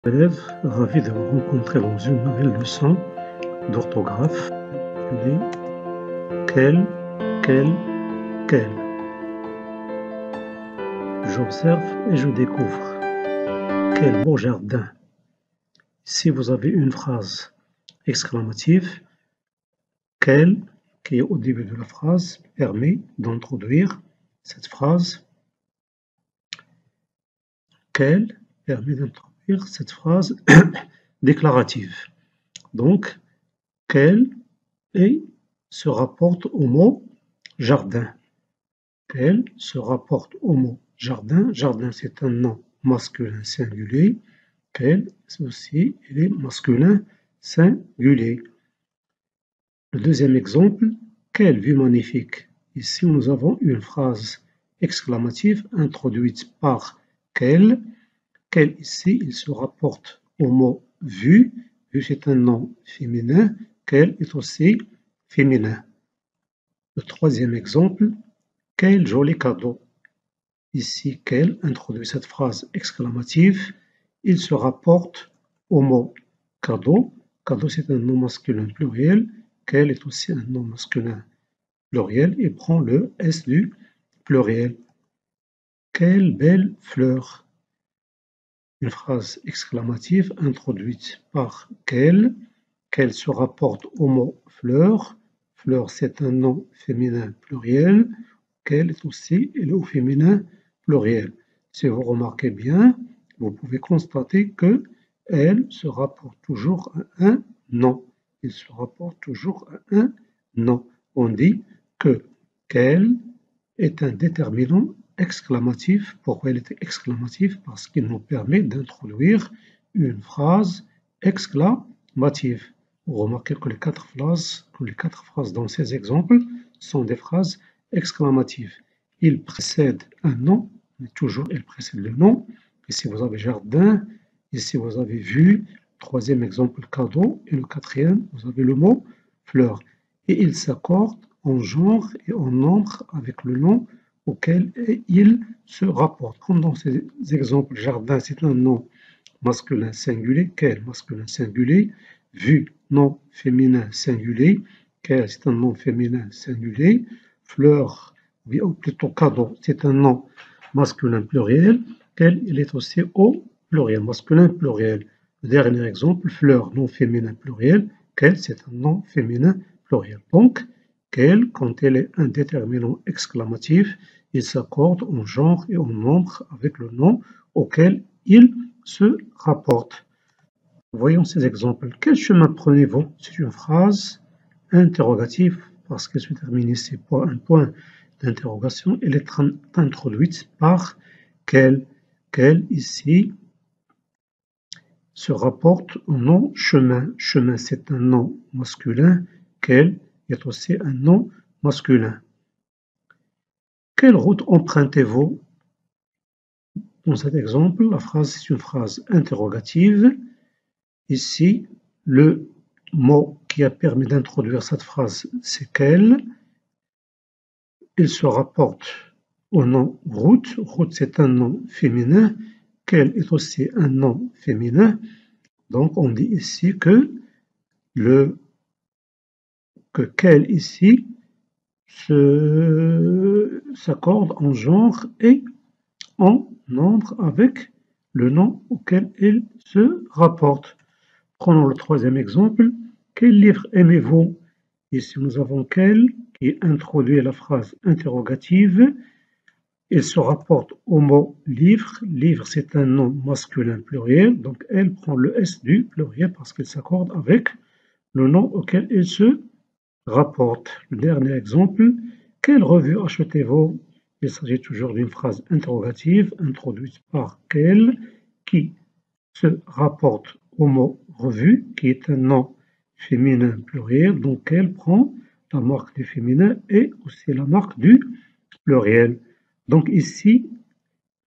Élèves, ravi de vous rencontrer dans une nouvelle leçon d'orthographe intitulée Quel, quel. J'observe et je découvre. Quel beau jardin! Si vous avez une phrase exclamative, quel, qui est au début de la phrase, permet d'introduire cette phrase. Quel permet d'introduire cette phrase déclarative. Donc, quel et se rapporte au mot jardin. Quel se rapporte au mot jardin. Jardin, c'est un nom masculin singulier. Quel, c'est aussi, il est masculin singulier. Le deuxième exemple, quelle vue magnifique. Ici, nous avons une phrase exclamative introduite par quel. Quel, ici, il se rapporte au mot vue. Vue, c'est un nom féminin. Quel est aussi féminin. Le troisième exemple, quel joli cadeau. Ici, quel introduit cette phrase exclamative. Il se rapporte au mot cadeau. Cadeau, c'est un nom masculin pluriel. Quel est aussi un nom masculin pluriel et prend le S du pluriel. Quelle belle fleur. Une phrase exclamative introduite par quel. Quel se rapporte au mot fleur. Fleur, c'est un nom féminin pluriel. Quel est aussi le au féminin pluriel. Si vous remarquez bien, vous pouvez constater que elle se rapporte toujours à un nom. Il se rapporte toujours à un nom. On dit que quel est un déterminant exclamatif. Pourquoi il est exclamatif? Parce qu'il nous permet d'introduire une phrase exclamative. Vous remarquez que les quatre phrases dans ces exemples sont des phrases exclamatives. Il précède un nom, mais toujours il précède le nom. Ici vous avez jardin, ici vous avez vue, troisième exemple cadeau, et le quatrième vous avez le mot fleur. Et ils s'accordent en genre et en nombre avec le nom auquel ils se rapportent. Comme dans ces exemples, jardin c'est un nom masculin singulier, quel masculin singulier, vue nom féminin singulier, quel c'est un nom féminin singulier, fleur, ou plutôt cadeau, c'est un nom masculin pluriel, quel il est aussi au pluriel, masculin pluriel. Le dernier exemple, fleur nom féminin pluriel, quel c'est un nom féminin pluriel. Donc, quel, quand elle est un déterminant exclamatif, il s'accorde en genre et en nombre avec le nom auquel il se rapporte. Voyons ces exemples. Quel chemin prenez-vous? C'est une phrase interrogative parce qu'elle se termine ici par un point d'interrogation. Elle est introduite par quel. Quel ici se rapporte au nom chemin. Chemin, c'est un nom masculin. Quel est aussi un nom masculin. Quelle route empruntez-vous? Dans cet exemple, la phrase est une phrase interrogative. Ici, le mot qui a permis d'introduire cette phrase, c'est quel. Il se rapporte au nom route. Route, c'est un nom féminin. Quel est aussi un nom féminin. Donc, on dit ici que quel ici s'accorde en genre et en nombre avec le nom auquel il se rapporte. Prenons le troisième exemple. Quel livre aimez-vous? Ici, nous avons quel qui introduit la phrase interrogative. Il se rapporte au mot livre. Livre, c'est un nom masculin pluriel. Donc, elle prend le S du pluriel parce qu'il s'accorde avec le nom auquel il se rapporte. Le dernier exemple. Quelle revue achetez-vous? Il s'agit toujours d'une phrase interrogative introduite par quel qui se rapporte au mot revue, qui est un nom féminin pluriel, donc elle prend la marque du féminin et aussi la marque du pluriel. Donc ici,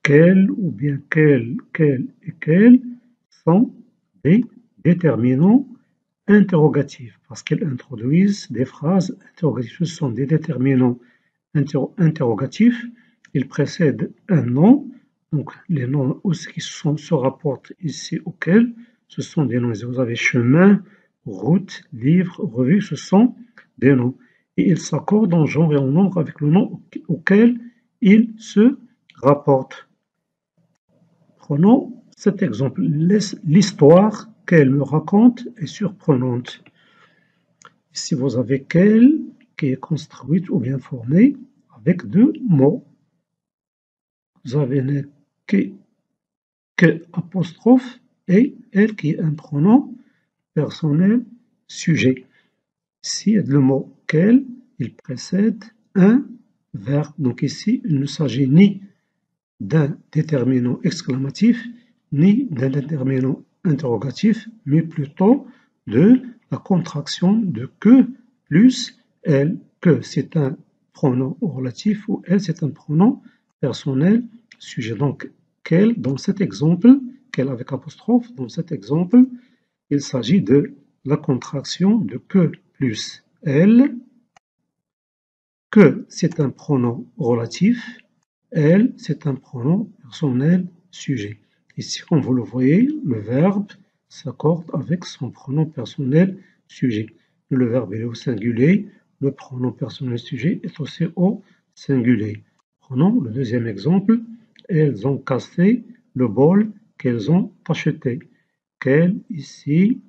quel ou bien quel et quel sont des déterminants interrogatifs parce qu'ils introduisent des phrases interrogatives. Ce sont des déterminants interrogatifs. Ils précèdent un nom Donc, les noms qui se rapportent ici auxquels, ce sont des noms. Vous avez chemin, route, livre, revue, ce sont des noms. Et ils s'accordent en genre et en nombre avec le nom auquel ils se rapportent. Prenons cet exemple. L'histoire qu'elle me raconte est surprenante. Ici, vous avez qu'elle qui est construite ou bien formée avec deux mots. Vous avez que apostrophe et elle qui est un pronom personnel sujet. Ici, le mot quel, il précède un verbe. Donc ici, il ne s'agit ni d'un déterminant exclamatif, ni d'un déterminant interrogatif, mais plutôt de la contraction de que plus elle. Que c'est un pronom relatif ou elle c'est un pronom personnel sujet. Donc quel dans cet exemple, quel avec apostrophe, dans cet exemple, il s'agit de la contraction de que plus elle, que c'est un pronom relatif, elle c'est un pronom personnel sujet. Ici, comme vous le voyez, le verbe s'accorde avec son pronom personnel sujet. Le verbe est au singulier, le pronom personnel sujet est aussi au singulier. Prenons le deuxième exemple. Elles ont cassé le bol qu'elles ont acheté. Qu'elle, ici,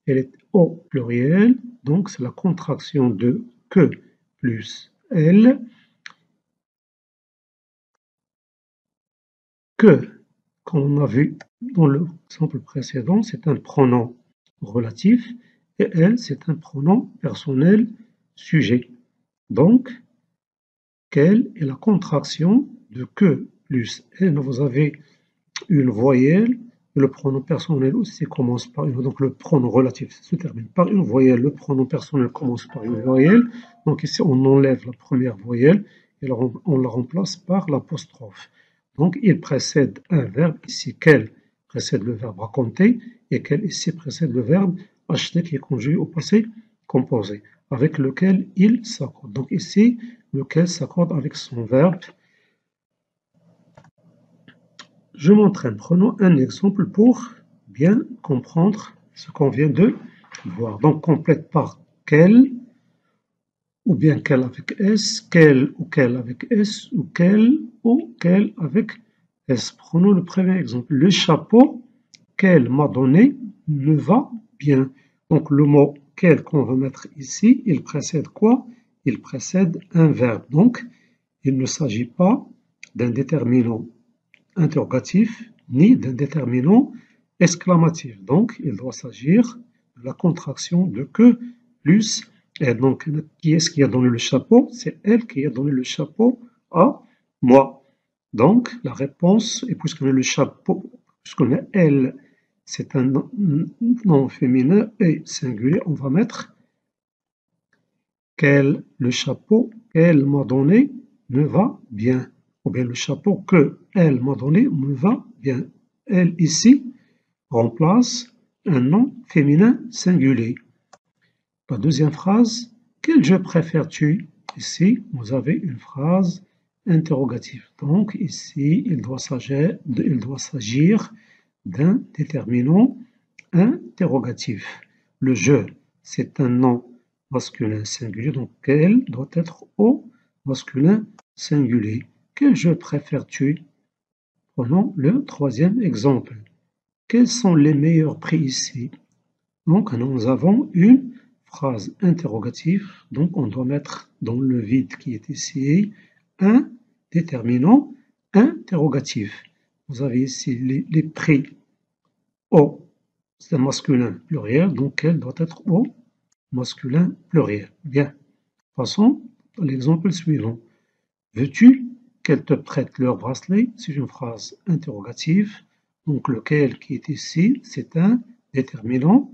elle est au pluriel, donc c'est la contraction de que plus elle. Que, comme on a vu dans l'exemple précédent, c'est un pronom relatif et elle, c'est un pronom personnel sujet. Donc, quelle est la contraction de que plus elle. Vous avez une voyelle, le pronom personnel aussi commence par une, donc le pronom relatif se termine par une voyelle, le pronom personnel commence par une voyelle. Donc ici, on enlève la première voyelle et on la remplace par l'apostrophe. Donc, il précède un verbe, ici, quel précède le verbe raconter, et quel ici précède le verbe acheter, qui est conjugué au passé composé, avec lequel il s'accorde. Donc ici, lequel s'accorde avec son verbe. Je m'entraîne. Prenons un exemple pour bien comprendre ce qu'on vient de voir. Donc, complète par quel, ou bien quel avec S, quel ou quel avec S, ou quel avec S. Prenons le premier exemple. Le chapeau qu'elle m'a donné me va bien. Donc, le mot quel qu'on veut mettre ici, il précède quoi? Il précède un verbe. Donc, il ne s'agit pas d'un déterminant interrogatif ni d'un déterminant exclamatif. Donc, il doit s'agir de la contraction de que plus elle. Donc, qui est-ce qui a donné le chapeau? C'est elle qui a donné le chapeau à moi. Donc, la réponse, et puisqu'on a le chapeau, puisqu'on a elle, c'est un nom féminin et singulier, on va mettre qu'elle, le chapeau qu'elle m'a donné me va bien. Ou bien le chapeau que elle m'a donné me va bien. Elle ici remplace un nom féminin singulier. La deuxième phrase, quel jeu préfères-tu? Ici, vous avez une phrase interrogative. Donc ici, il doit s'agir d'un déterminant interrogatif. Le jeu, c'est un nom masculin singulier, donc quel doit être au masculin singulier. Quel jeu préfères-tu? Prenons le troisième exemple. Quels sont les meilleurs prix ici? Donc nous avons une phrase interrogative, donc on doit mettre dans le vide qui est ici un déterminant interrogatif. Vous avez ici les prix au, c'est un masculin pluriel, donc quel doit être au masculin pluriel. Bien, passons à l'exemple suivant. Veux-tu qu'elle te prête leur bracelet? C'est une phrase interrogative. Donc lequel qui est ici, c'est un déterminant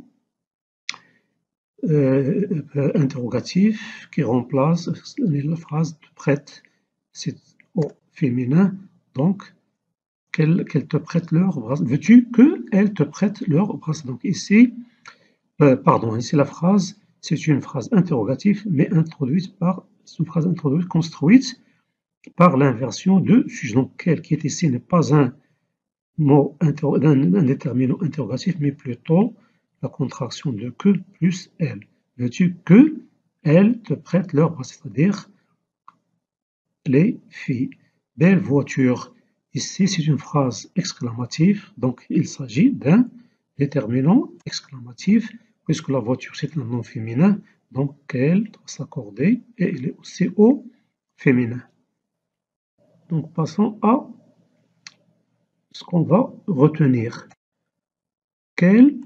interrogatif qui remplace la phrase te prête. C'est au féminin. Donc qu'elle te prête leur bracelet. Veux-tu qu'elle te prête leur bracelet? Donc ici, ici la phrase, c'est une phrase interrogative, mais introduite par, c'est une phrase introduite, construite par l'inversion de sujet. Donc, quel qui est ici n'est pas un déterminant interrogatif, mais plutôt la contraction de que plus elle. Veux-tu que elle te prête leur bras, c'est-à-dire les filles. Belle voiture. Ici, c'est une phrase exclamative, donc il s'agit d'un déterminant exclamatif, puisque la voiture c'est un nom féminin, donc elle doit s'accorder et elle est aussi au féminin. Donc passons à ce qu'on va retenir. Quel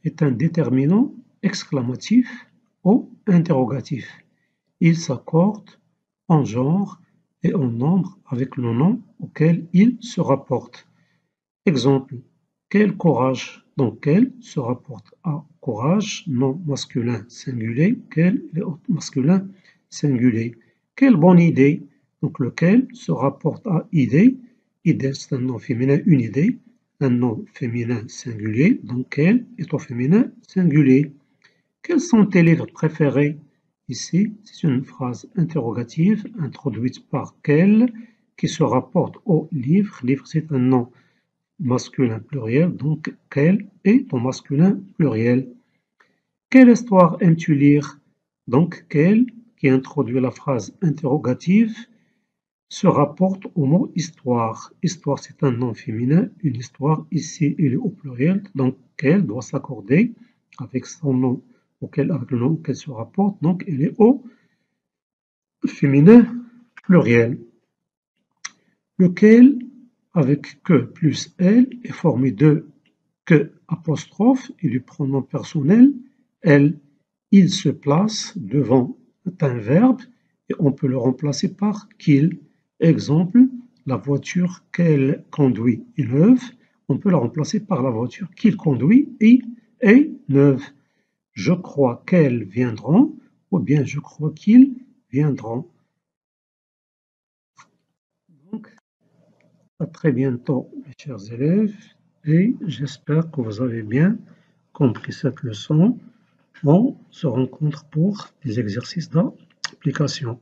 est un déterminant exclamatif ou interrogatif. Il s'accorde en genre et en nombre avec le nom auquel il se rapporte. Exemple, quel courage. Donc quel se rapporte à courage, nom masculin singulier, quel est masculin singulier. Quelle bonne idée. Donc lequel se rapporte à idée. Idée c'est un nom féminin, une idée. Un nom féminin singulier, donc quel est au féminin singulier. Quels sont tes livres préférés? Ici, c'est une phrase interrogative introduite par quel qui se rapporte au livre. Livre, c'est un nom masculin pluriel, donc quel est au masculin pluriel. Quelle histoire aimes-tu lire? Donc quel qui introduit la phrase interrogative se rapporte au mot histoire. Histoire, c'est un nom féminin. Une histoire, ici, il est au pluriel. Donc, quel doit s'accorder avec son nom, avec le nom auquel se rapporte. Donc, il est au féminin pluriel. Lequel, avec que plus elle, est formé de que apostrophe et du pronom personnel elle. Il se place devant un verbe et on peut le remplacer par qu'il. Exemple, la voiture qu'elle conduit est neuve, on peut la remplacer par la voiture qu'il conduit et est neuve. Je crois qu'elles viendront ou bien je crois qu'ils viendront. Donc, à très bientôt, mes chers élèves, et j'espère que vous avez bien compris cette leçon. On se rencontre pour des exercices d'application.